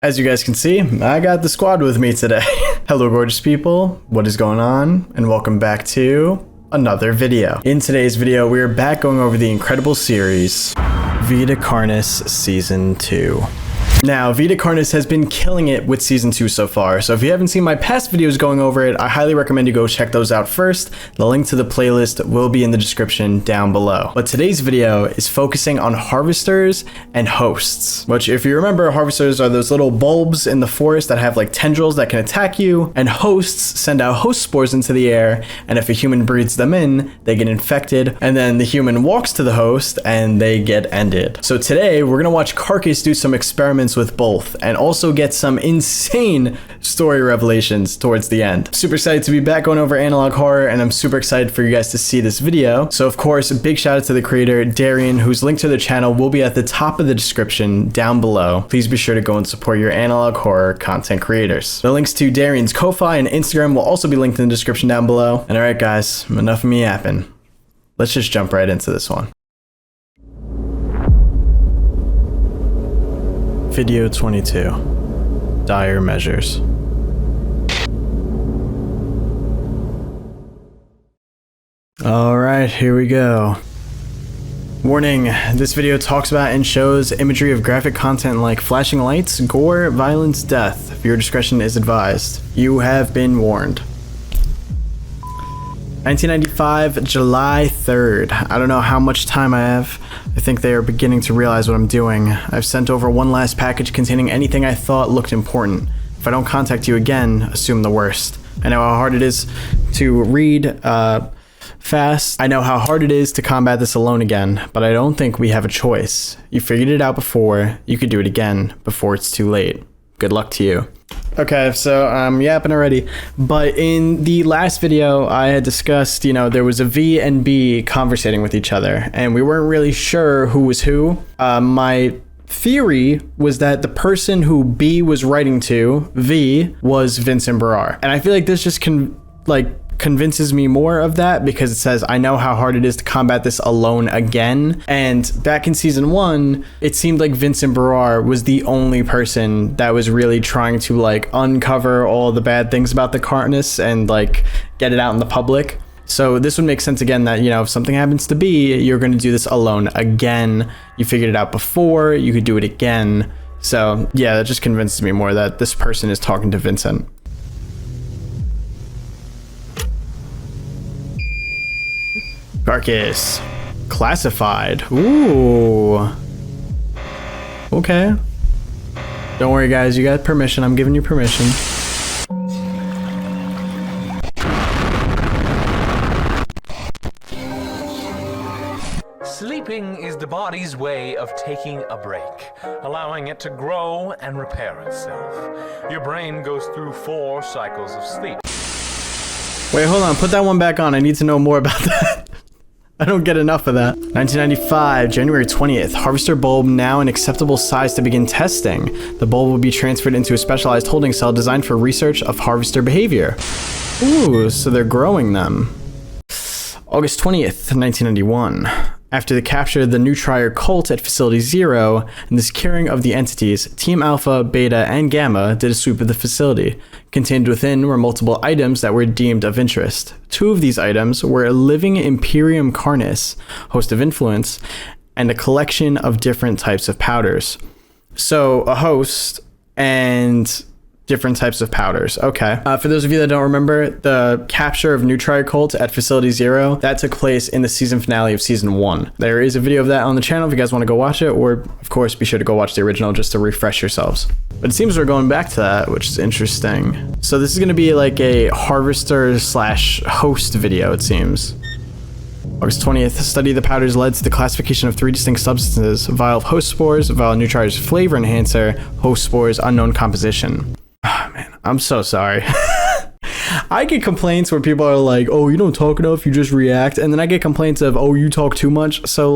As you guys can see, I got the squad with me today. Hello gorgeous people, what is going on? And welcome back to another video. In today's video, we are back going over the incredible series, Vita Carnis Season 2. Now, Vita Carnis has been killing it with Season 2 so far, so if you haven't seen my past videos going over it, I highly recommend you go check those out first. The link to the playlist will be in the description down below. But today's video is focusing on harvesters and hosts, which if you remember, harvesters are those little bulbs in the forest that have like tendrils that can attack you, and hosts send out host spores into the air, and if a human breathes them in, they get infected, and then the human walks to the host and they get ended. So today, we're gonna watch C.A.R.C.A.S do some experiments with both and also get some insane story revelations towards the end. Super excited to be back going over analog horror, and I'm super excited for you guys to see this video. So of course, a big shout out to the creator Darian, whose link to the channel will be at the top of the description down below. Please be sure to go and support your analog horror content creators. The links to Darian's Ko-Fi and Instagram will also be linked in the description down below. And alright guys, enough of me yapping. Let's just jump right into this one. Video 22. Dire measures. Alright, here we go. Warning, this video talks about and shows imagery of graphic content like flashing lights, gore, violence, death. Viewer discretion is advised. You have been warned. 1995, July 3rd. I don't know how much time I have. I think they are beginning to realize what I'm doing. I've sent over one last package containing anything I thought looked important. If I don't contact you again, assume the worst. I know how hard it is to read fast. I know how hard it is to combat this alone again, but I don't think we have a choice. You figured it out before. You could do it again before it's too late. Good luck to you. Okay, so I'm yapping already, but in the last video I had discussed, there was a V and B conversating with each other, and we weren't really sure who was who. My theory was that the person who B was writing to, V, was Vincent Barrar, and I feel like this just convinces me more of that, because it says, I know how hard it is to combat this alone again. And back in season 1, it seemed like Vincent Barrar was the only person that was really trying to uncover all the bad things about the Carnis and get it out in the public. So this would make sense again that, if something happens to B, you're going to do this alone again. You figured it out before, you could do it again. So yeah, that just convinces me more that this person is talking to Vincent. C.A.R.C.A.S. Classified. Ooh. Okay. Don't worry guys, you got permission. I'm giving you permission. Sleeping is the body's way of taking a break, allowing it to grow and repair itself. Your brain goes through 4 cycles of sleep. Wait, hold on. Put that one back on. I need to know more about that. I don't get enough of that. 1995, January 20th. Harvester bulb now an acceptable size to begin testing. The bulb will be transferred into a specialized holding cell designed for research of harvester behavior. Ooh, so they're growing them. August 20th, 1991. After the capture of the new C.A.R.C.A.S at Facility 0 and the securing of the entities, Team Alpha, Beta, and Gamma did a sweep of the facility. Contained within were multiple items that were deemed of interest. 2 of these items were a living Imperium Carnis, host of influence, and a collection of different types of powders. So a host and different types of powders. Okay. For those of you that don't remember, the capture of new C.A.R.C.A.S at Facility 0, that took place in the season finale of season 1. There is a video of that on the channel if you guys want to go watch it, or of course be sure to go watch the original just to refresh yourselves. But it seems we're going back to that, which is interesting. So this is going to be like a harvester / host video, it seems. August 20th, study of the powders led to the classification of 3 distinct substances: vial of host spores, vial of new C.A.R.C.A.S flavor enhancer, host spores, unknown composition. Oh, man, I'm so sorry. I get complaints where people are like, oh, you don't talk enough, you just react. And then I get complaints of, oh, you talk too much. So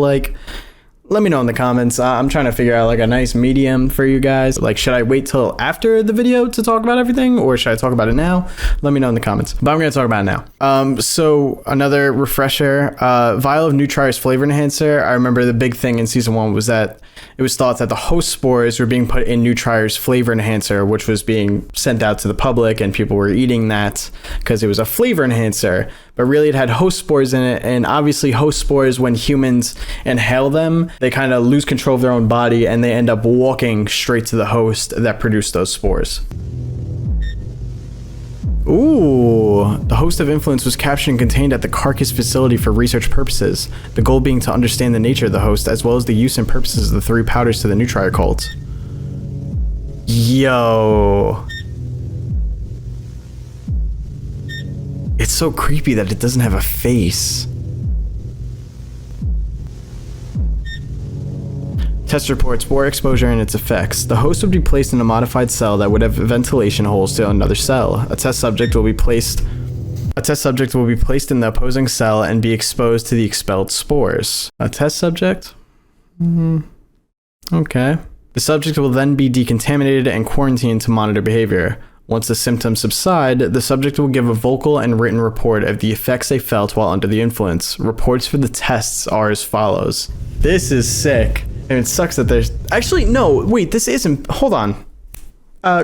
let me know in the comments. I'm trying to figure out a nice medium for you guys. Should I wait till after the video to talk about everything, or should I talk about it now? Let me know in the comments. But I'm going to talk about it now. So another refresher, vial of new C.A.R.C.A.S flavor enhancer. I remember the big thing in season 1 was that it was thought that the host spores were being put in Nutrire's flavor enhancer, which was being sent out to the public, and people were eating that because it was a flavor enhancer. But really it had host spores in it, and obviously host spores, when humans inhale them, they kind of lose control of their own body and they end up walking straight to the host that produced those spores. Ooh, the host of influence was captured and contained at the C.A.R.C.A.S facility for research purposes, the goal being to understand the nature of the host as well as the use and purposes of the 3 powders to the Nutrire cult. Yo. It's so creepy that it doesn't have a face. Test reports spore exposure and its effects. The host would be placed in a modified cell that would have ventilation holes to another cell. A test subject will be placed in the opposing cell and be exposed to the expelled spores. A test subject? Okay. The subject will then be decontaminated and quarantined to monitor behavior. Once the symptoms subside, the subject will give a vocal and written report of the effects they felt while under the influence. Reports for the tests are as follows. This is sick. And it sucks that there's... Actually, no, wait, this isn't... Hold on.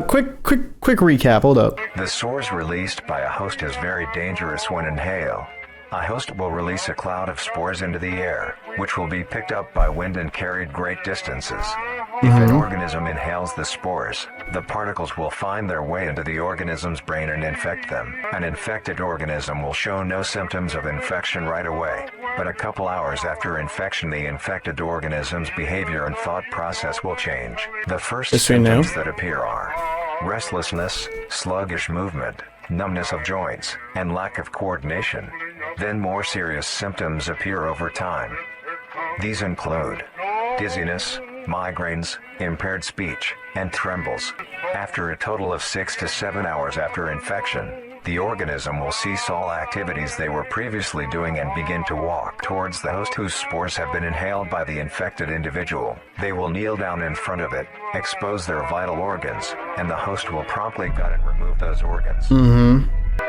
Quick recap, hold up. The spores released by a host is very dangerous when inhaled. A host will release a cloud of spores into the air, which will be picked up by wind and carried great distances. If an organism inhales the spores, the particles will find their way into the organism's brain and infect them. An infected organism will show no symptoms of infection right away, but a couple hours after infection, the infected organism's behavior and thought process will change. The first symptoms that appear are restlessness, sluggish movement, numbness of joints, and lack of coordination. Then more serious symptoms appear over time. These include dizziness, migraines, impaired speech, and trembles. After a total of 6 to 7 hours after infection, the organism will cease all activities they were previously doing and begin to walk towards the host whose spores have been inhaled by the infected individual. They will kneel down in front of it, expose their vital organs, and the host will promptly gut and remove those organs.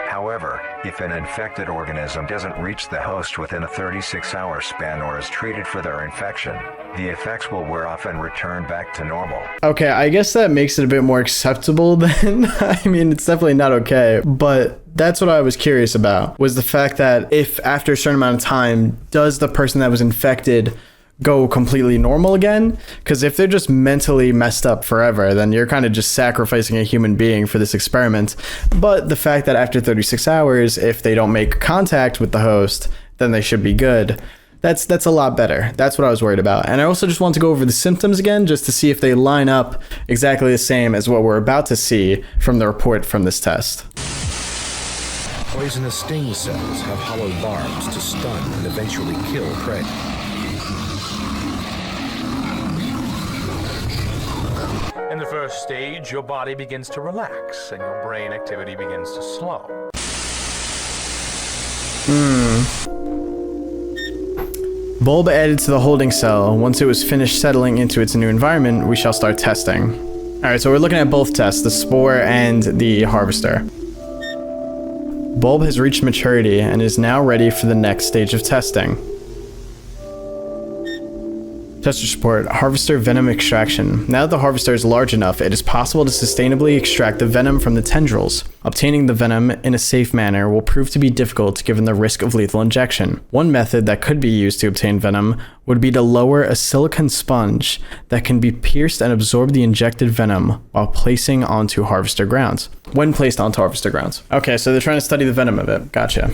However, if an infected organism doesn't reach the host within a 36-hour span or is treated for their infection, the effects will wear off and return back to normal. Okay, I guess that makes it a bit more acceptable then. I mean, it's definitely not okay, but that's what I was curious about, was the fact that if after a certain amount of time, does the person that was infected go completely normal again? Because if they're just mentally messed up forever, then you're kind of just sacrificing a human being for this experiment. But the fact that after 36 hours, if they don't make contact with the host, then they should be good. That's a lot better. That's what I was worried about. And I also just want to go over the symptoms again, just to see if they line up exactly the same as what we're about to see from the report from this test. Poisonous sting cells have hollow barbs to stun and eventually kill prey. In the first stage, your body begins to relax and your brain activity begins to slow. Bulb added to the holding cell. Once it was finished settling into its new environment, we shall start testing. Alright, so we're looking at both tests, the spore and the harvester. Bulb has reached maturity and is now ready for the next stage of testing. Tester report, harvester venom extraction. Now that the harvester is large enough, it is possible to sustainably extract the venom from the tendrils. Obtaining the venom in a safe manner will prove to be difficult given the risk of lethal injection. One method that could be used to obtain venom would be to lower a silicone sponge that can be pierced and absorb the injected venom while placing onto harvester grounds. When placed onto harvester grounds. Okay, so they're trying to study the venom of it. Gotcha.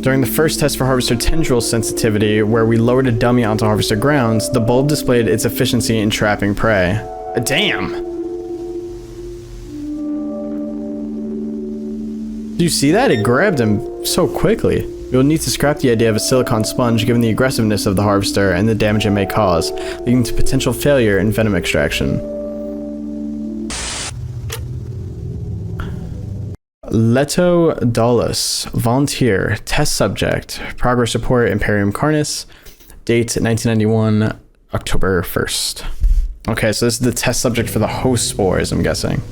During the first test for harvester tendril sensitivity, where we lowered a dummy onto harvester grounds, the bulb displayed its efficiency in trapping prey. Damn! Do you see that? It grabbed him so quickly. We will need to scrap the idea of a silicone sponge given the aggressiveness of the harvester and the damage it may cause, leading to potential failure in venom extraction. Leto Dulles, volunteer, test subject, progress report, Vita Carnis, date 1991, October 1st. Okay, so this is the test subject for the host spores, I'm guessing.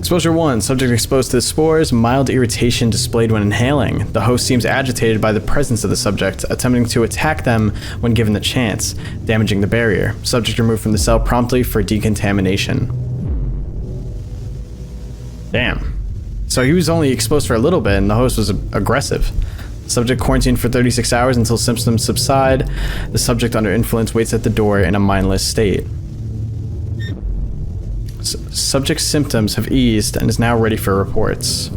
Exposure 1. Subject exposed to the spores. Mild irritation displayed when inhaling. The host seems agitated by the presence of the subject, attempting to attack them when given the chance, damaging the barrier. Subject removed from the cell promptly for decontamination. Damn. So he was only exposed for a little bit and the host was aggressive. Subject quarantined for 36 hours until symptoms subside. The subject under influence waits at the door in a mindless state. Subject's symptoms have eased and is now ready for reports.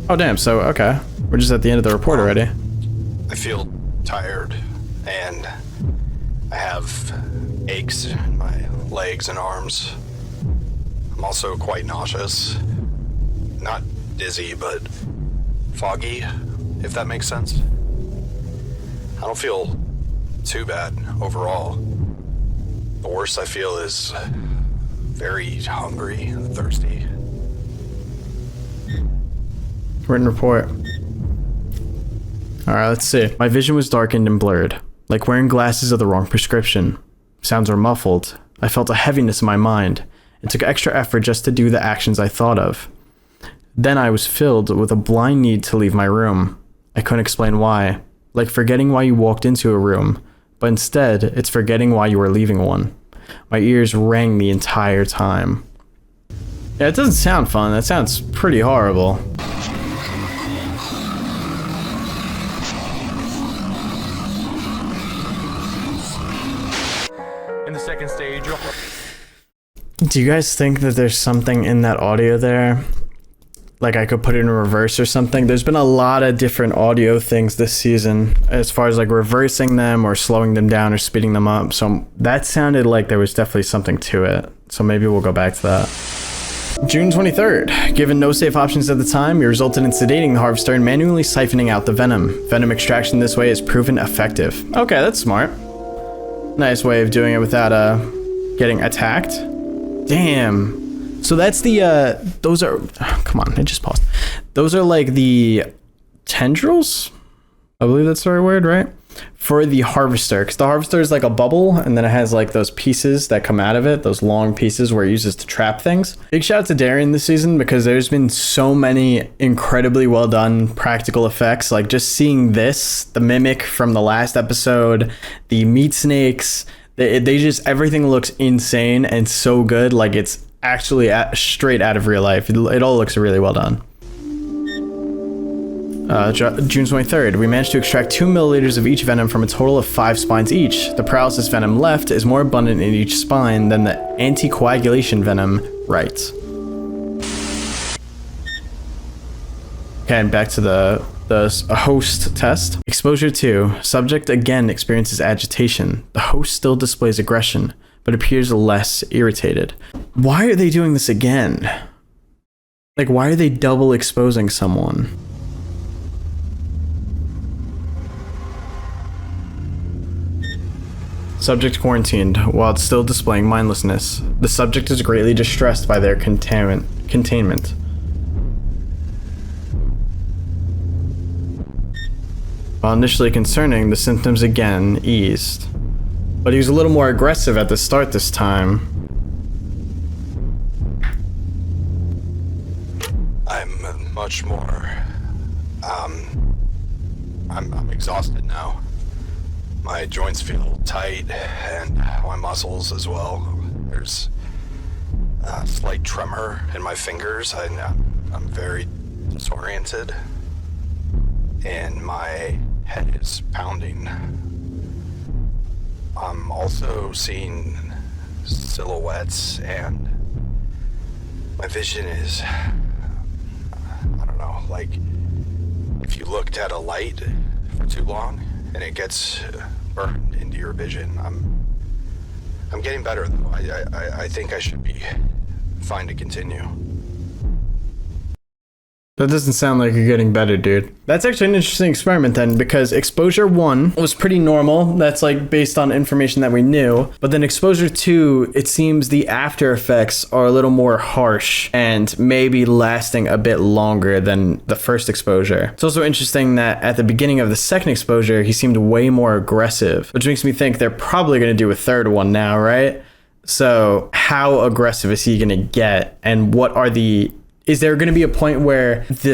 Oh damn, so okay. We're just at the end of the report already. I feel tired and I have aches in my legs and arms. I'm also quite nauseous. Not dizzy, but foggy, if that makes sense. I don't feel too bad overall. The worst I feel is very hungry and thirsty. Written report. Alright, let's see. My vision was darkened and blurred, like wearing glasses of the wrong prescription. Sounds were muffled. I felt a heaviness in my mind, and took extra effort just to do the actions I thought of. Then I was filled with a blind need to leave my room. I couldn't explain why. Like forgetting why you walked into a room, but instead, it's forgetting why you were leaving one. My ears rang the entire time. Yeah, it doesn't sound fun. That sounds pretty horrible. In the second stage, Do you guys think that there's something in that audio there? Like I could put it in reverse or something? There's been a lot of different audio things this season as far as like reversing them or slowing them down or speeding them up. So that sounded like there was definitely something to it. So maybe we'll go back to that. June 23rd. Given no safe options at the time, we resulted in sedating the harvester and manually siphoning out the venom. Venom extraction this way is proven effective. Okay, that's smart. Nice way of doing it without getting attacked. Damn. So that's the, those are, oh, come on, I just paused. Those are like the tendrils? I believe that's the right word, right? For the harvester, because the harvester is like a bubble, and then it has like those pieces that come out of it, those long pieces where it uses to trap things. Big shout out to Darian this season, because there's been so many incredibly well done practical effects. Like just seeing this, the mimic from the last episode, the meat snakes, they just, everything looks insane and so good. Like it's actually straight out of real life. It all looks really well done. June 23rd, we managed to extract 2 milliliters of each venom from a total of 5 spines each. The paralysis venom left is more abundant in each spine than the anticoagulation venom right. Okay, and back to the host test. Exposure 2. Subject again experiences agitation. The host still displays aggression, but appears less irritated. Why are they doing this again? Like, why are they double exposing someone? Subject quarantined. While it's still displaying mindlessness, the subject is greatly distressed by their containment. While initially concerning, the symptoms again eased. But he was a little more aggressive at the start this time. I'm much more, I'm exhausted now. My joints feel tight and my muscles as well. There's a slight tremor in my fingers. I'm very disoriented and my head is pounding. I'm also seeing silhouettes and my vision is, I don't know, like if you looked at a light for too long and it gets burned into your vision. I'm getting better though. I think I should be fine to continue. That doesn't sound like you're getting better, dude. That's actually an interesting experiment then, because exposure 1 was pretty normal. That's like based on information that we knew. But then exposure 2, it seems the after effects are a little more harsh and maybe lasting a bit longer than the first exposure. It's also interesting that at the beginning of the second exposure, he seemed way more aggressive, which makes me think they're probably going to do a third one now, right? So how aggressive is he going to get? And is there going to be a point where the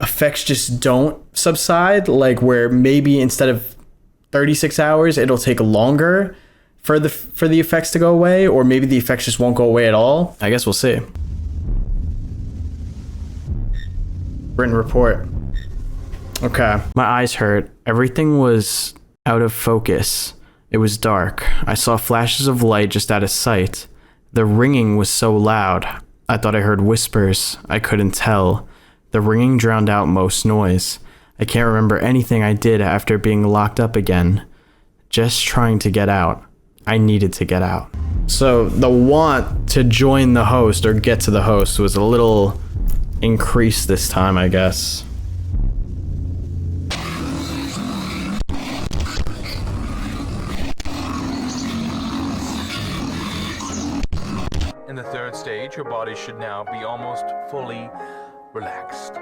effects just don't subside? Like where maybe instead of 36 hours, it'll take longer for the effects to go away? Or maybe the effects just won't go away at all? I guess we'll see. Written report. Okay. My eyes hurt. Everything was out of focus. It was dark. I saw flashes of light just out of sight. The ringing was so loud. I thought I heard whispers. I couldn't tell. The ringing drowned out most noise. I can't remember anything I did after being locked up again. Just trying to get out. I needed to get out. So the want to join the host or get to the host was a little increased this time, I guess. In the third stage, your body should now be almost fully relaxed.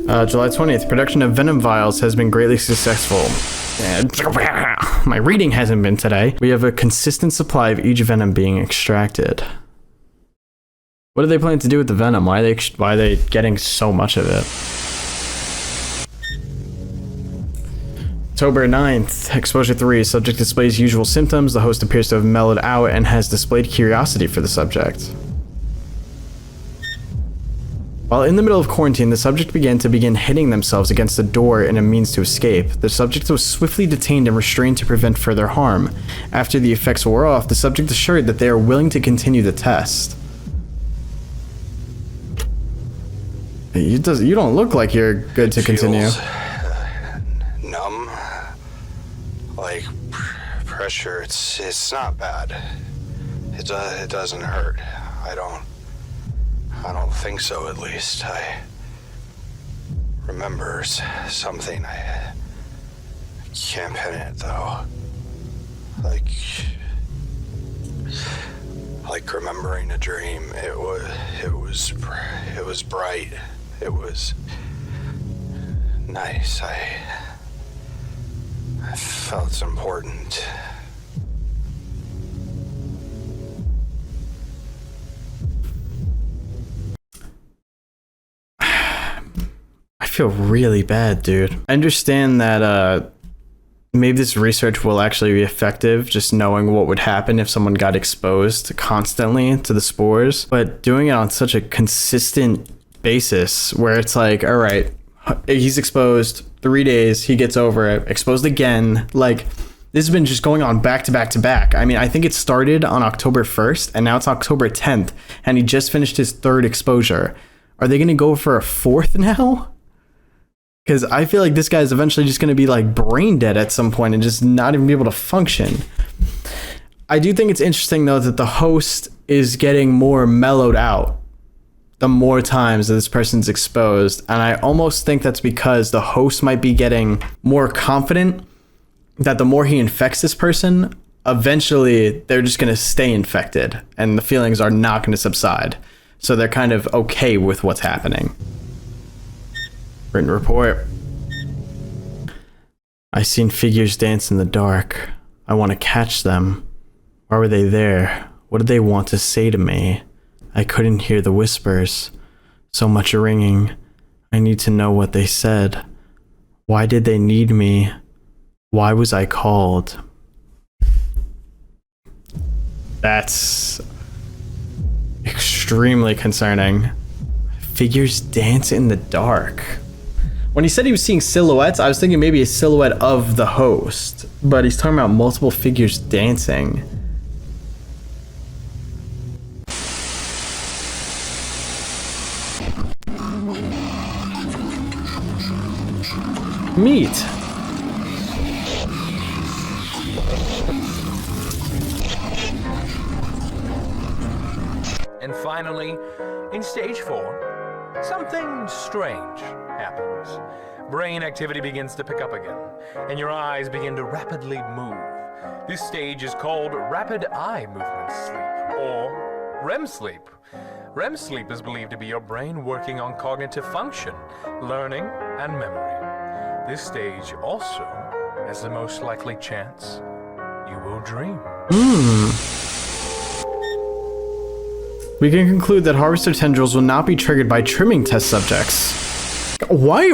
July 20th, production of venom vials has been greatly successful. My reading hasn't been today. We have a consistent supply of each venom being extracted. What do they plan to do with the venom? Why are they getting so much of it? October 9th, exposure 3. Subject displays usual symptoms. The host appears to have mellowed out and has displayed curiosity for the subject. While in the middle of quarantine, the subject began hitting themselves against the door in a means to escape. The subject was swiftly detained and restrained to prevent further harm. After the effects wore off, the subject assured that they are willing to continue the test. You don't look like you're good to continue. Numb. Like pressure. It's not bad. It doesn't hurt. I don't think so, at least. I remember something. I can't pin it, though. Like remembering a dream. It was bright. It was nice. I felt important. I feel really bad, dude. I understand that maybe this research will actually be effective, just knowing what would happen if someone got exposed constantly to the spores, but doing it on such a consistent basis where it's like, all right, he's exposed 3 days, he gets over it, exposed again. Like, this has been just going on back to back to back. I mean, I think it started on October 1st and now it's October 10th and he just finished his 3rd exposure. Are they going to go for a 4th now? Because I feel like this guy is eventually just going to be like brain dead at some point and just not even be able to function. I do think it's interesting though that the host is getting more mellowed out the more times that this person's exposed. And I almost think that's because the host might be getting more confident that the more he infects this person, eventually they're just going to stay infected and the feelings are not going to subside. So they're kind of okay with what's happening. Written report. I seen figures dance in the dark. I want to catch them. Why were they there? What did they want to say to me? I couldn't hear the whispers. So much ringing. I need to know what they said. Why did they need me? Why was I called? That's extremely concerning. Figures dance in the dark. When he said he was seeing silhouettes, I was thinking maybe a silhouette of the host, but he's talking about multiple figures dancing. Meat. And finally, in stage 4, something strange happens. Brain activity begins to pick up again, and your eyes begin to rapidly move. This stage is called rapid eye movement sleep, or REM sleep. REM sleep is believed to be your brain working on cognitive function, learning, and memory. This stage also has the most likely chance you will dream. We can conclude that harvester tendrils will not be triggered by trimming test subjects. Why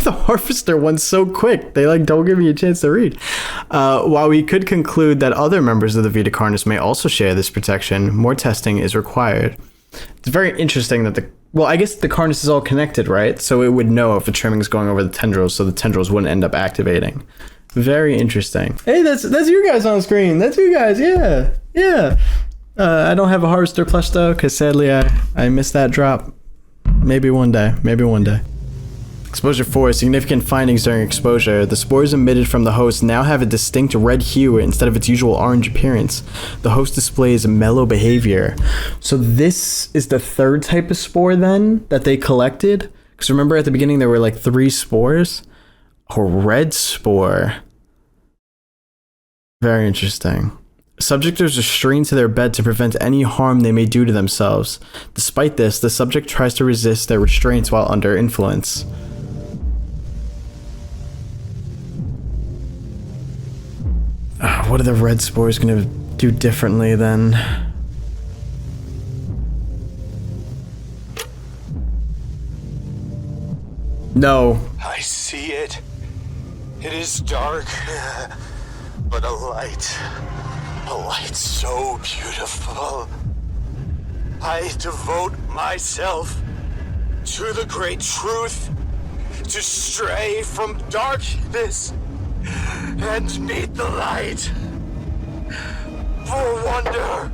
the harvester one's so quick? They like don't give me a chance to read. While we could conclude that other members of the Vita Carnis may also share this protection, more testing is required. It's very interesting that well, I guess the Carnis is all connected, right? So it would know if a trimming is going over the tendrils, so the tendrils wouldn't end up activating. Very interesting. Hey, that's you guys on screen. That's you guys. Yeah. I don't have a harvester plush though, because sadly I missed that drop. Maybe one day. Exposure 4. Significant findings during exposure. The spores emitted from the host now have a distinct red hue instead of its usual orange appearance. The host displays mellow behavior. So this is the third type of spore then that they collected? Because remember at the beginning there were like 3 spores? A red spore. Very interesting. Subject is restrained to their bed to prevent any harm they may do to themselves. Despite this, the subject tries to resist their restraints while under influence. What are the red spores going to do differently then? No. I see it. It is dark, but a light so beautiful. I devote myself to the great truth, to stray from darkness and meet the light, for wonder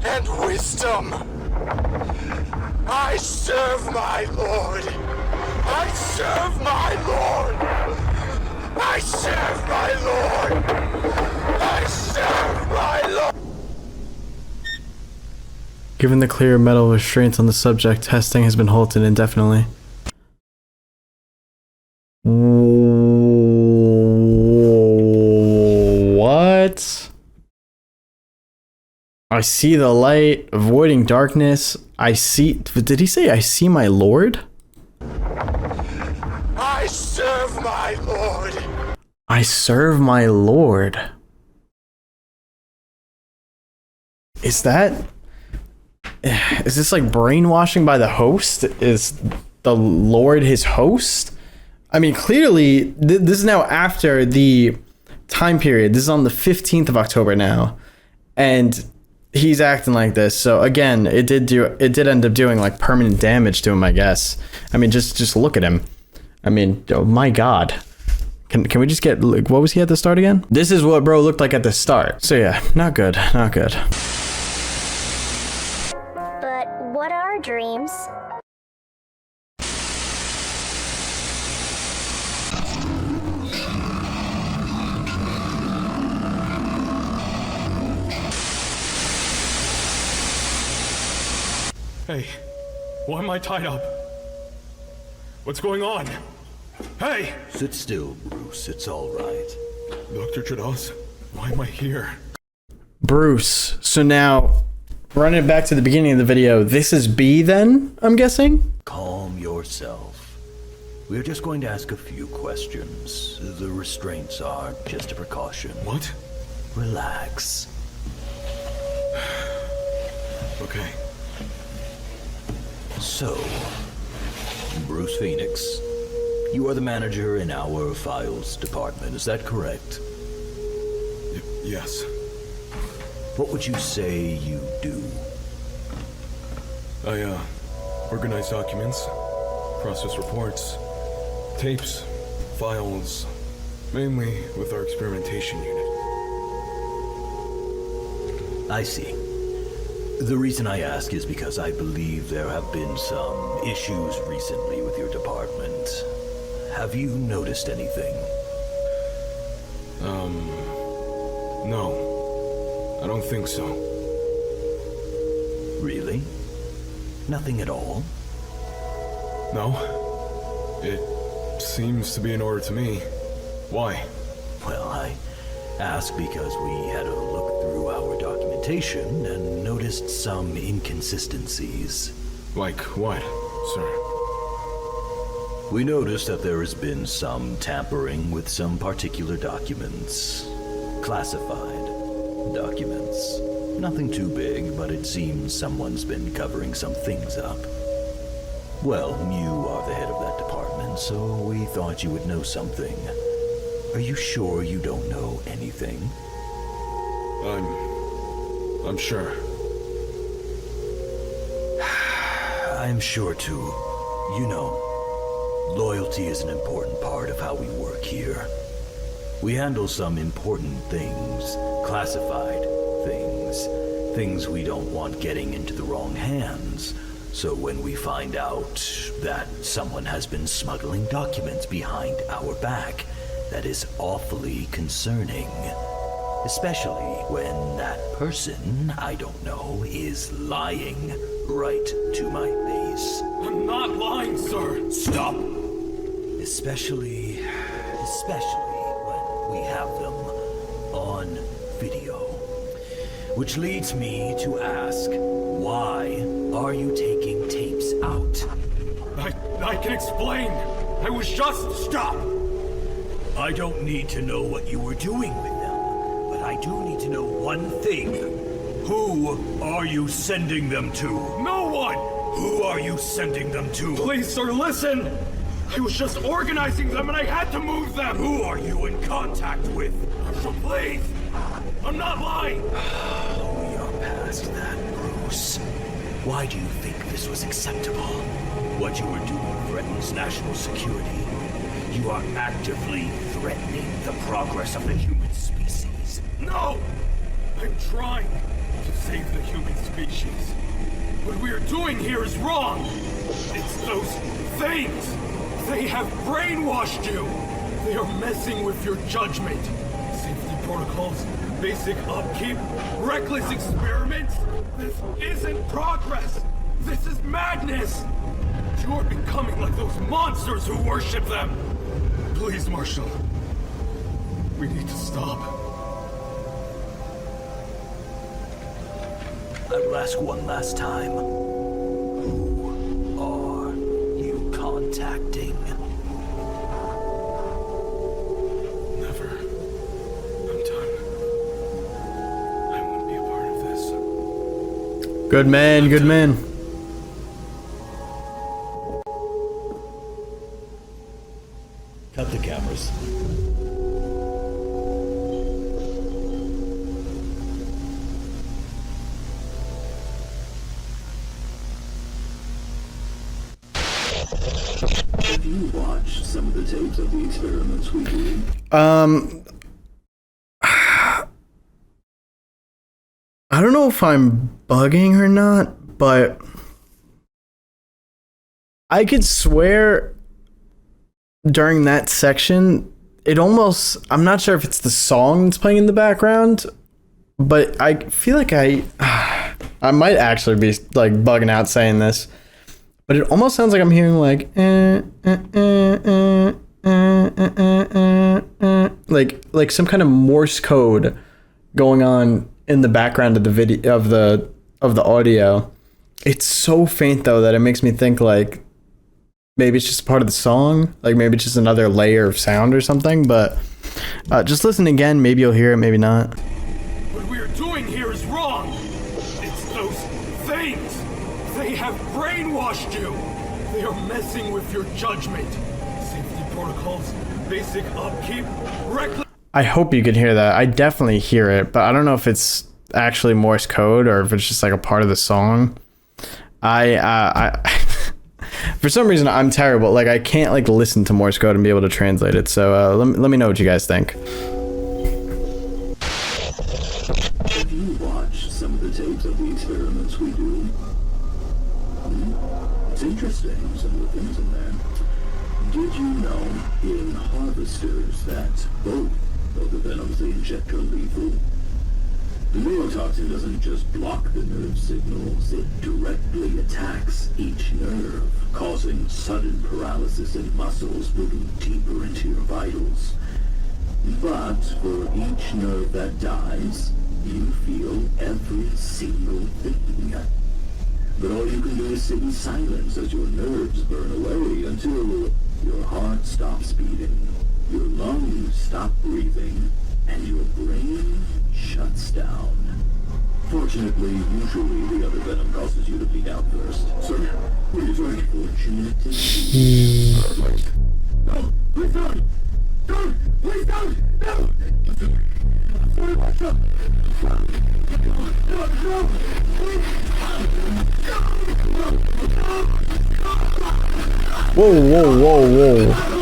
and wisdom. I serve my Lord. I serve my Lord. I serve my Lord. I serve my Lord. Given the clear metal restraints on the subject, testing has been halted indefinitely. What? I see the light, avoiding darkness. I see. Did he say I see my Lord? I serve my Lord. I serve my Lord. Is this like brainwashing by the host? Is the Lord his host? I mean, clearly, this is now after the time period. This is on the 15th of October now. And he's acting like this. So again, it did end up doing like permanent damage to him, I guess. I mean, just look at him. I mean, oh my God. Can we just get, like, what was he at the start again? This is what bro looked like at the start. So yeah, not good. But what are dreams? Hey, why am I tied up? What's going on? Hey! Sit still, Bruce. It's all right. Dr. Trados, why am I here? Bruce. So now, running it back to the beginning of the video, this is B then, I'm guessing? Calm yourself. We're just going to ask a few questions. The restraints are just a precaution. What? Relax. Okay. So, Bruce Phoenix, you are the manager in our files department, is that correct? Yes. What would you say you do? I, organize documents, process reports, tapes, files, mainly with our experimentation unit. I see. The reason I ask is because I believe there have been some issues recently with your department. Have you noticed anything? No. I don't think so. Really? Nothing at all? No. It seems to be in order to me. Why? Well, I ask because we had a look through our documentation and noticed some inconsistencies. Like what, sir? We noticed that there has been some tampering with some particular documents. classified documents. Nothing too big, but it seems someone's been covering some things up. Well, you are the head of that department, so we thought you would know something. Are you sure you don't know anything? I'm sure. I'm sure too. You know, loyalty is an important part of how we work here. We handle some important things, classified things we don't want getting into the wrong hands. So when we find out that someone has been smuggling documents behind our back, that is awfully concerning. Especially when that person, I don't know, is lying right to my face. I'm not lying, sir! Stop! Especially when we have them on video. Which leads me to ask, why are you taking tapes out? I can explain! I was just... Stop! I don't need to know what you were doing with them, but I do need to know one thing. Who are you sending them to? No one! Who are you sending them to? Please, sir, listen! I was just organizing them and I had to move them! Who are you in contact with? So please! I'm not lying! We are past that, Bruce. Why do you think this was acceptable? What you were doing threatens national security. You are actively threatening the progress of the human species. No! I'm trying to save the human species. What we are doing here is wrong! It's those things! They have brainwashed you! They are messing with your judgment. Safety protocols, basic upkeep, reckless experiments. This isn't progress! This is madness! You are becoming like those monsters who worship them! Please, Marshal. We need to stop. I will ask one last time. Who are you contacting? Never. I'm done. I won't be a part of this. Good man, good man. Cut the cameras. Have you watched some of the tapes of the experiments we do? I don't know if I'm bugging or not, but I could swear during that section, it almost, I'm not sure if it's the song that's playing in the background, but I feel like I might actually be like bugging out saying this, but it almost sounds like I'm hearing like like some kind of Morse code going on in the background of the video of the audio. It's so faint though that it makes me think like maybe it's just part of the song, like maybe it's just another layer of sound or something. But just listen again, maybe you'll hear it, maybe not. What we are doing here is wrong. It's those things. They have brainwashed you. They are messing with your judgment. Safety protocols, basic upkeep, reckless. I hope you could hear that. I definitely hear it, but I don't know if it's actually Morse code or if it's just like a part of the song. I for some reason I'm terrible. Like I can't like listen to Morse code and be able to translate it. So let me know what you guys think. Have you watched some of the tapes of the experiments we do? It's interesting, some of the things in there. Did you know in harvesters that both of the venoms they inject are lethal? The neurotoxin doesn't just block the nerve signals, it directly attacks each nerve, causing sudden paralysis in muscles, moving deeper into your vitals. But for each nerve that dies, you feel every single thing. But all you can do is sit in silence as your nerves burn away until your heart stops beating, your lungs stop breathing, and your brain shuts down. Fortunately, usually the other venom causes you to bleed out first. Sir, what are you doing? Fortunately, perfect. No, please don't! Don't! Please don't! No! No! Whoa, whoa, whoa, whoa.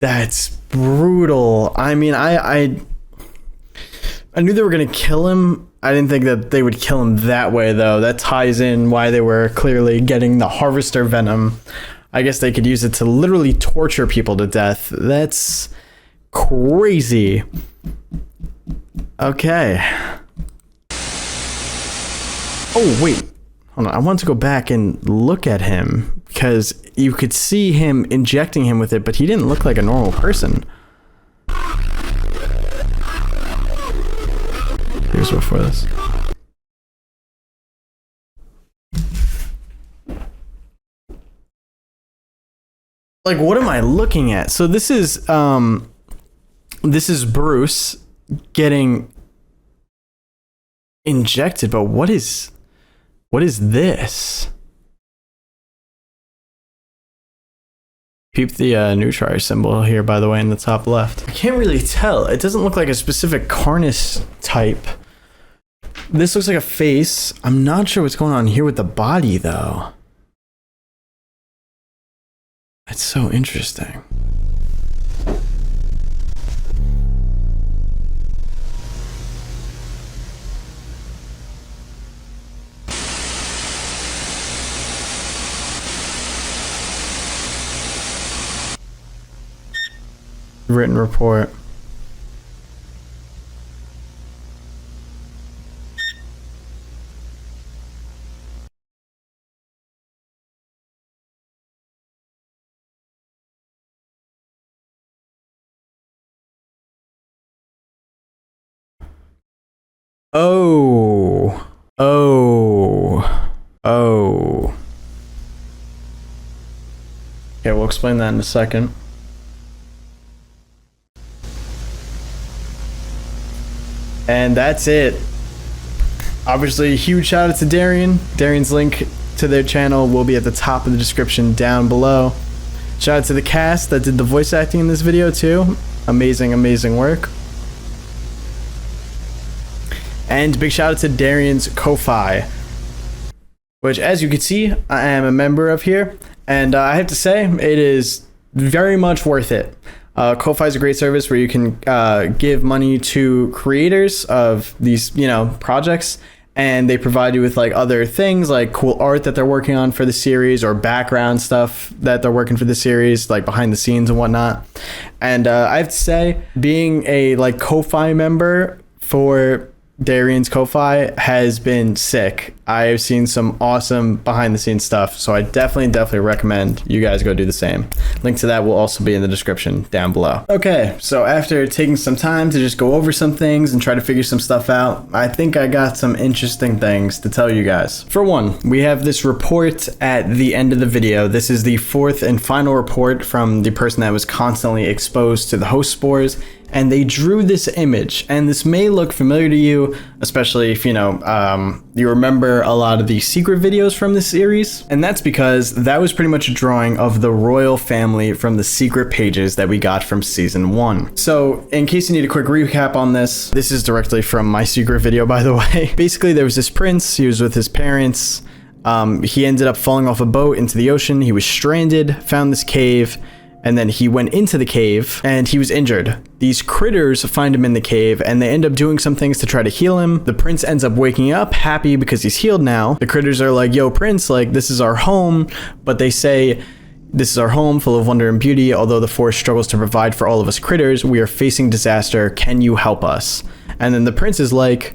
That's brutal. I mean, I knew they were gonna kill him. I didn't think that they would kill him that way, though. That ties in why they were clearly getting the harvester venom. I guess they could use it to literally torture people to death. That's crazy. Okay. Oh, wait. Hold on. I want to go back and look at him because you could see him injecting him with it, but he didn't look like a normal person. Here's before this. Like, what am I looking at? So this is Bruce getting injected, but what is this? Peep the neutralizer symbol here, by the way, in the top left. I can't really tell. It doesn't look like a specific Carnis type. This looks like a face. I'm not sure what's going on here with the body, though. That's so interesting. Written report. Oh. Okay, we'll explain that in a second. And that's it. Obviously, huge shout out to Darian. Darian's link to their channel will be at the top of the description down below. Shout out to the cast that did the voice acting in this video too. Amazing, amazing work. And big shout out to Darian's Ko-Fi, which, as you can see, I am a member of here. And I have to say, it is very much worth it. Ko-Fi is a great service where you can give money to creators of these, projects, and they provide you with like other things like cool art that they're working on for the series or background stuff that they're working for the series, like behind the scenes and whatnot. And I have to say, being a Ko-Fi member for Darian's Ko-Fi has been sick. I've seen some awesome behind the scenes stuff, so I definitely recommend you guys go do the same. Link to that will also be in the description down below. Okay, so after taking some time to just go over some things and try to figure some stuff out, I think I got some interesting things to tell you guys. For one, we have this report at the end of the video. This is the fourth and final report from the person that was constantly exposed to the host spores, and they drew this image, and this may look familiar to you, especially if you remember a lot of the secret videos from this series. And that's because that was pretty much a drawing of the royal family from the secret pages that we got from season 1. So in case you need a quick recap on this is directly from my secret video, by the way. Basically, there was this prince, he was with his parents. He ended up falling off a boat into the ocean. He was stranded, found this cave, and then he went into the cave and he was injured. These critters find him in the cave and they end up doing some things to try to heal him. The prince ends up waking up happy because he's healed now. The critters are like, yo, prince, like, this is our home. But they say, This is our home, full of wonder and beauty. Although the forest struggles to provide for all of us critters, we are facing disaster. Can you help us? And then the prince is like,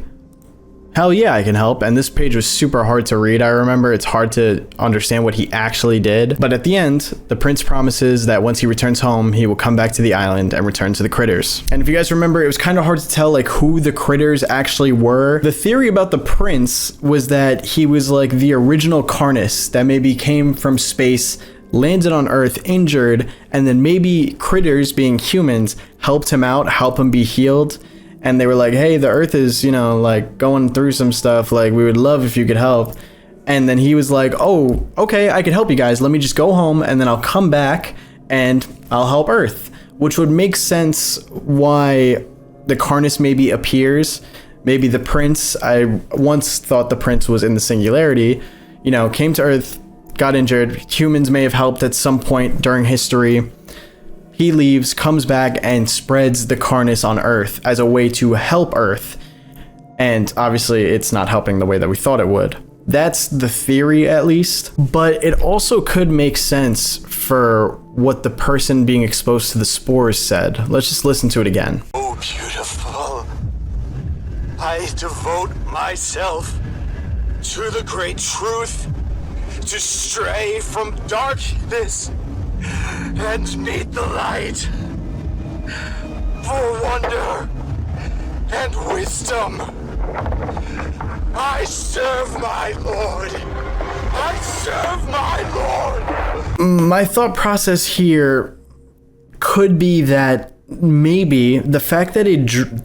hell yeah, I can help. And this page was super hard to read. I remember it's hard to understand what he actually did. But at the end, the prince promises that once he returns home, he will come back to the island and return to the critters. And if you guys remember, it was kind of hard to tell like who the critters actually were. The theory about the prince was that he was like the original Carnis that maybe came from space, landed on Earth injured, and then maybe critters, being humans, helped him out, help him be healed. And they were like, hey, the Earth is, you know, like going through some stuff. Like, we would love if you could help. And then he was like, oh, okay, I can help you guys. Let me just go home and then I'll come back and I'll help Earth. Which would make sense why the Carnis maybe appears. Maybe the prince, I once thought the prince was in the singularity, you know, came to Earth, got injured. Humans may have helped at some point during history. He leaves, comes back, and spreads the Carnis on Earth as a way to help Earth. And obviously, it's not helping the way that we thought it would. That's the theory, at least. But it also could make sense for what the person being exposed to the spores said. Let's just listen to it again. Oh, beautiful. I devote myself to the great truth, to stray from darkness and meet the light, for wonder and wisdom. I serve my Lord. I serve my Lord. My thought process here could be that maybe the fact that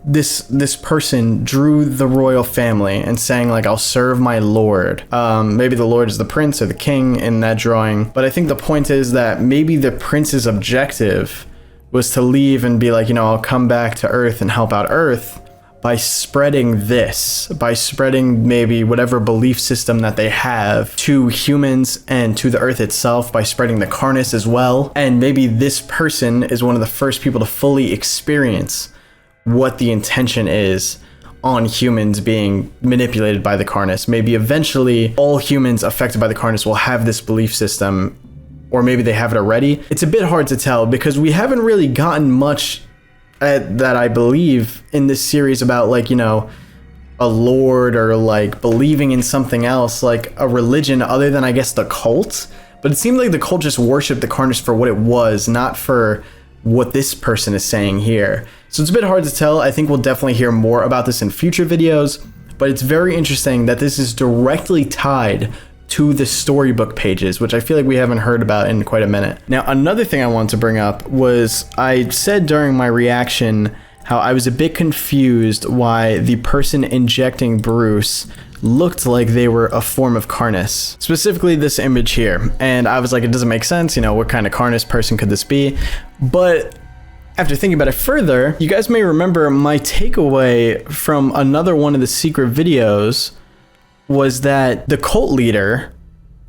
this person drew the royal family and saying like, I'll serve my lord. Maybe the lord is the prince or the king in that drawing. But I think the point is that maybe the prince's objective was to leave and be like, you know, I'll come back to Earth and help out Earth by spreading this, by spreading maybe whatever belief system that they have to humans and to the Earth itself, by spreading the Carnis as well. And maybe this person is one of the first people to fully experience what the intention is on humans being manipulated by the Carnis. Maybe eventually all humans affected by the Carnis will have this belief system, or maybe they have it already. It's a bit hard to tell because we haven't really gotten much that I believe in this series about like, you know, a lord or like believing in something else, like a religion other than I guess the cult. But it seemed like the cult just worshipped the Carnis for what it was, not for what this person is saying here. So it's a bit hard to tell. I think we'll definitely hear more about this in future videos, but it's very interesting that this is directly tied to the storybook pages, which I feel like we haven't heard about in quite a minute. Now, another thing I wanted to bring up was I said during my reaction how I was a bit confused why the person injecting Bruce looked like they were a form of Carnis, specifically this image here. And I was like, it doesn't make sense, you know, what kind of Carnis person could this be? But after thinking about it further, you guys may remember my takeaway from another one of the secret videos was that the cult leader,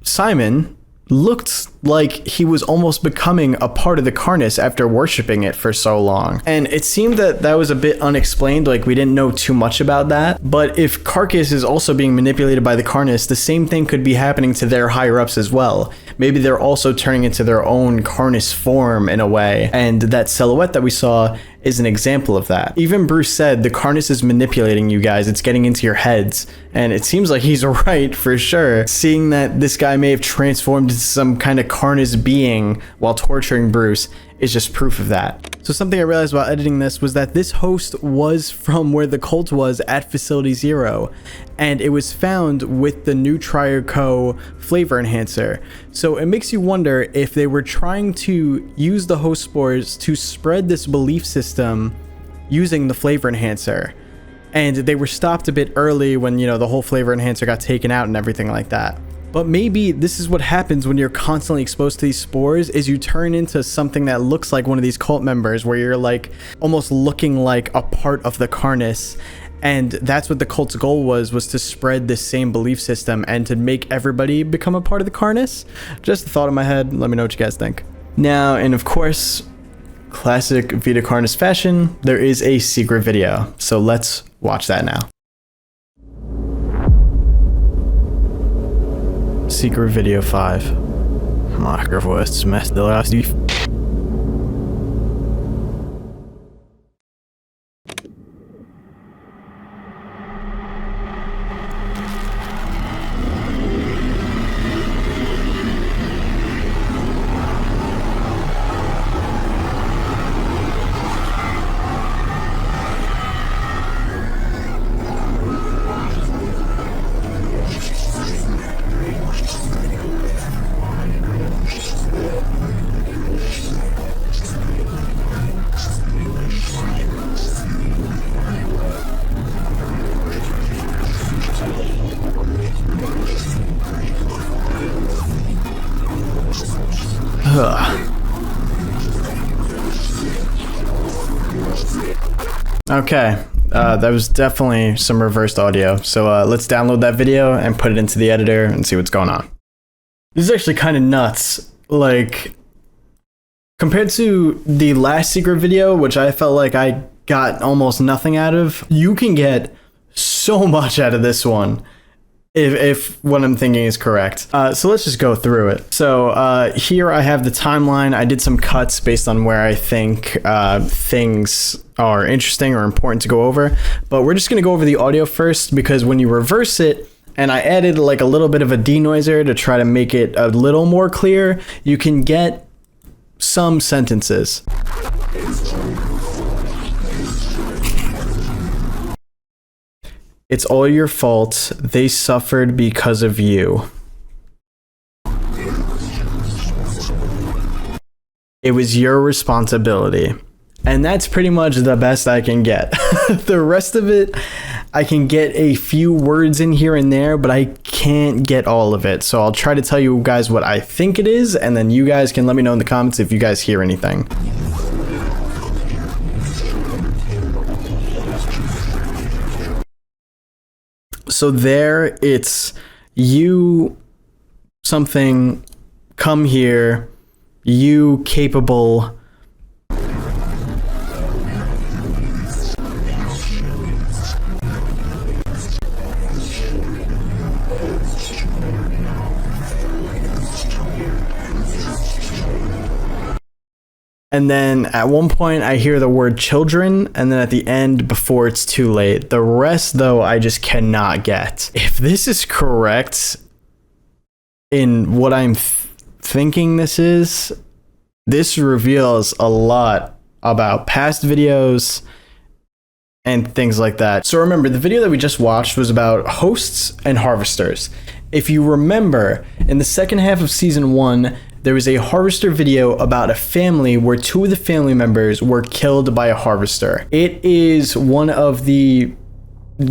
Simon, looked like he was almost becoming a part of the Carnis after worshiping it for so long. And it seemed that that was a bit unexplained, like we didn't know too much about that. But if C.A.R.C.A.S is also being manipulated by the Carnis, the same thing could be happening to their higher-ups as well. Maybe they're also turning into their own Carnis form in a way, and that silhouette that we saw is an example of that. Even Bruce said the Carnis is manipulating you guys, it's getting into your heads, and it seems like he's right for sure. Seeing that this guy may have transformed into some kind of Carnis being while torturing Bruce is just proof of that. So something I realized while editing this was that this host was from where the cult was at Facility Zero, and it was found with the new C.A.R.C.A.S flavor enhancer. So it makes you wonder if they were trying to use the host spores to spread this belief system using the flavor enhancer, and they were stopped a bit early when, you know, the whole flavor enhancer got taken out and everything like that. But maybe this is what happens when you're constantly exposed to these spores, is you turn into something that looks like one of these cult members, where you're like almost looking like a part of the Carnis. And that's what the cult's goal was to spread this same belief system and to make everybody become a part of the Carnis. Just a thought in my head. Let me know what you guys think. Now, and of course, classic Vita Carnis fashion, there is a secret video. So let's watch that now. Secret video 5. Marker was mest de last dief. Okay, that was definitely some reversed audio. So let's download that video and put it into the editor and see what's going on. This is actually kind of nuts. Like, compared to the last secret video, which I felt like I got almost nothing out of, you can get so much out of this one. If what I'm thinking is correct. So let's just go through it. So here I have the timeline. I did some cuts based on where I think things are interesting or important to go over. But we're just going to go over the audio first, because when you reverse it, and I added like a little bit of a denoiser to try to make it a little more clear, you can get some sentences. It's all your fault. They suffered because of you. It was your responsibility. And that's pretty much the best I can get. The rest of it, I can get a few words in here and there, but I can't get all of it. So I'll try to tell you guys what I think it is, and then you guys can let me know in the comments if you guys hear anything. So there, it's you something, come here, you capable. And then at one point I hear the word children, and then at the end before it's too late. The rest though, I just cannot get. If this is correct in what I'm thinking this reveals a lot about past videos and things like that. So remember, the video that we just watched was about hosts and harvesters. If you remember, in the second half of season 1, there was a harvester video about a family where 2 of the family members were killed by a harvester. It is one of the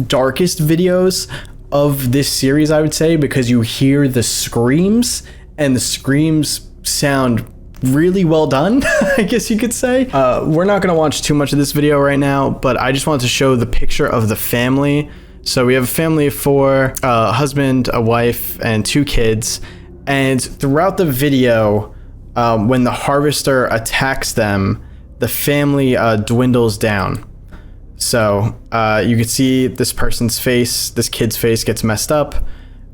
darkest videos of this series, I would say, because you hear the screams, and the screams sound really well done, I guess you could say. We're not gonna watch too much of this video right now, but I just wanted to show the picture of the family. So we have a family of 4, a husband, a wife, and 2 kids. And throughout the video, when the harvester attacks them, the family dwindles down. So you can see this person's face, this kid's face gets messed up.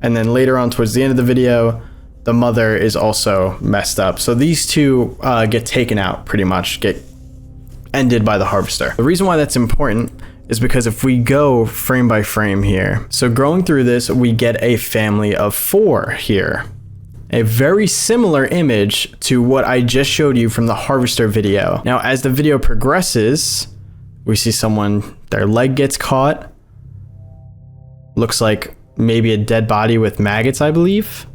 And then later on towards the end of the video, the mother is also messed up. So these 2 get taken out, pretty much, get ended by the harvester. The reason why that's important is because if we go frame by frame here, so going through this, we get a family of 4 here. A very similar image to what I just showed you from the harvester video. Now, as the video progresses, we see someone, their leg gets caught. Looks like maybe a dead body with maggots, I believe.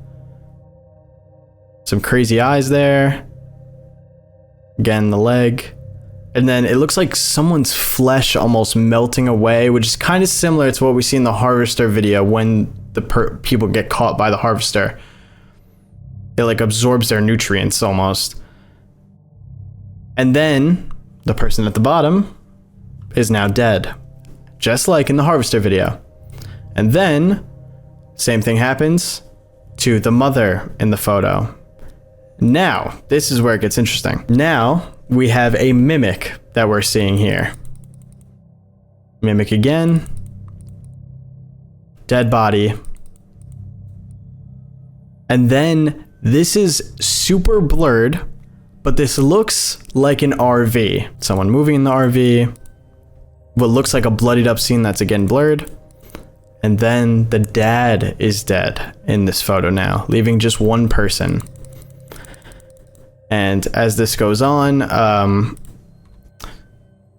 Some crazy eyes there. Again, the leg. And then it looks like someone's flesh almost melting away, which is kind of similar to what we see in the harvester video when the people get caught by the harvester. It like absorbs their nutrients almost. And then the person at the bottom is now dead, just like in the harvester video. And then same thing happens to the mother in the photo. Now, this is where it gets interesting. Now we have a mimic that we're seeing here. Mimic again. Dead body. And then This is super blurred, but this looks like an RV. Someone moving in the RV. What looks like a bloodied up scene that's again blurred. And then the dad is dead in this photo now, leaving just one person. And as this goes on,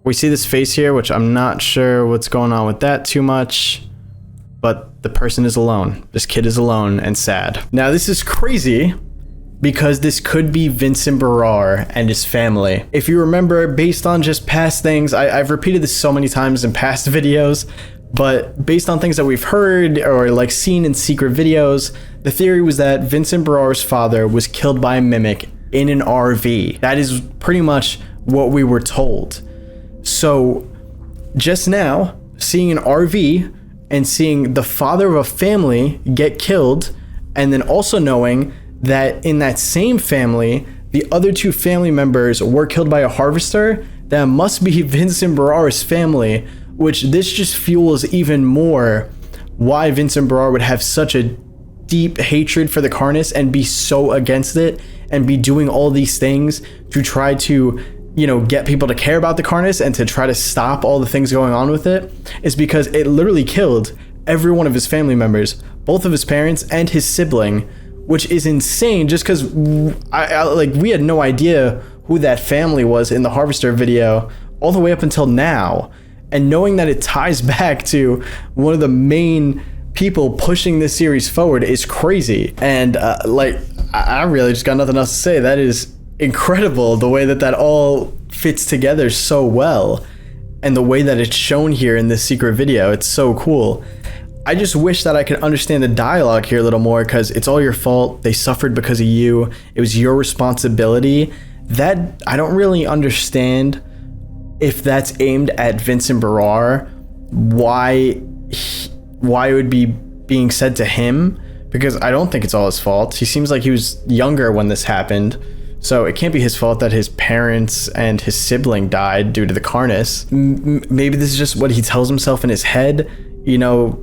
we see this face here, which I'm not sure what's going on with that too much, but the person is alone. This kid is alone and sad. Now this is crazy because this could be Vincent Barrar and his family. If you remember, based on just past things, I've repeated this so many times in past videos, but based on things that we've heard or like seen in secret videos, the theory was that Vincent Barrar's father was killed by a mimic in an RV. That is pretty much what we were told. So just now, seeing an RV and seeing the father of a family get killed, and then also knowing that in that same family, the other two family members were killed by a harvester, that must be Vincent Barrar's family, which this just fuels even more why Vincent Barrar would have such a deep hatred for the Carnis and be so against it and be doing all these things to try to, you know, get people to care about the Carnis and to try to stop all the things going on with it, is because it literally killed every one of his family members, both of his parents and his sibling, which is insane just because we had no idea who that family was in the Harvester video all the way up until now. And knowing that it ties back to one of the main people pushing this series forward is crazy. And I really just got nothing else to say. That is incredible, the way that that all fits together so well, and the way that it's shown here in this secret video. It's so cool. I just wish that I could understand the dialogue here a little more, because it's all your fault. They suffered because of you. It was your responsibility. That I don't really understand if that's aimed at Vincent Barrar, why it would be being said to him, because I don't think it's all his fault. He seems like he was younger when this happened, so it can't be his fault that his parents and his sibling died due to the Carnis. Maybe this is just what he tells himself in his head, you know,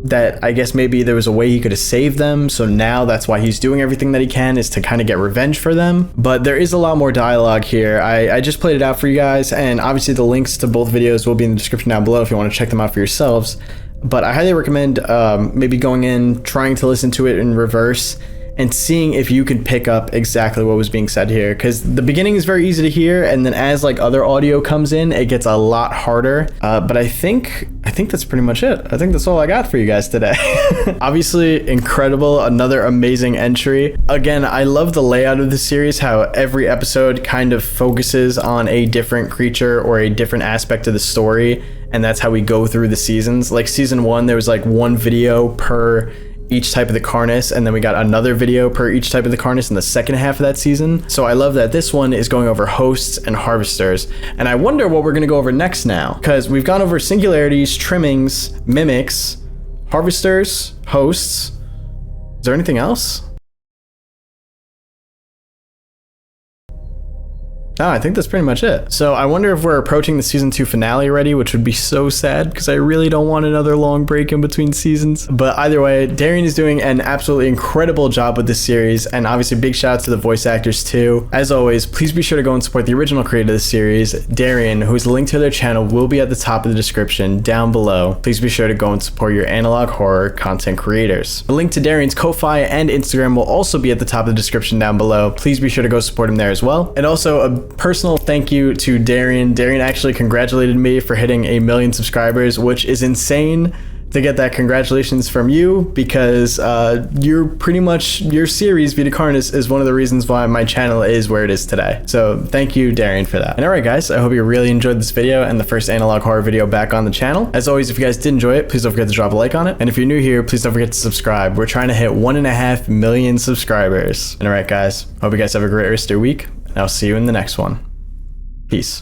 that I guess maybe there was a way he could have saved them, so now that's why he's doing everything that he can, is to kind of get revenge for them. But there is a lot more dialogue here. I just played it out for you guys, and obviously the links to both videos will be in the description down below if you want to check them out for yourselves. But I highly recommend maybe going in, trying to listen to it in reverse, and seeing if you can pick up exactly what was being said here, because the beginning is very easy to hear, and then as like other audio comes in, it gets a lot harder. But I think that's pretty much it. I think that's all I got for you guys today. Obviously incredible, another amazing entry. Again, I love the layout of the series, how every episode kind of focuses on a different creature or a different aspect of the story, and that's how we go through the seasons. Like season 1, there was like one video per each type of the Carnis, and then we got another video per each type of the Carnis in the second half of that season. So I love that this one is going over hosts and harvesters, and I wonder what we're going to go over next now, because we've gone over singularities, trimmings, mimics, harvesters, hosts. Is there anything else? Oh, I think that's pretty much it. So I wonder if we're approaching the season 2 finale already, which would be so sad because I really don't want another long break in between seasons. But either way, Darian is doing an absolutely incredible job with this series, and obviously big shout out to the voice actors too. As always, please be sure to go and support the original creator of the series, Darian, whose link to their channel will be at the top of the description down below. Please be sure to go and support your analog horror content creators. The link to Darian's Ko-Fi and Instagram will also be at the top of the description down below. Please be sure to go support him there as well. And also a personal thank you to Darian. Darian actually congratulated me for hitting 1 million subscribers, which is insane to get that congratulations from you, because you're pretty much, your series Vita Carnis is one of the reasons why my channel is where it is today. So thank you, Darian, for that. And alright guys, I hope you really enjoyed this video and the first analog horror video back on the channel. As always, if you guys did enjoy it, please don't forget to drop a like on it. And if you're new here, please don't forget to subscribe. We're trying to hit 1.5 million subscribers. And alright guys, hope you guys have a great rest of your week, and I'll see you in the next one. Peace.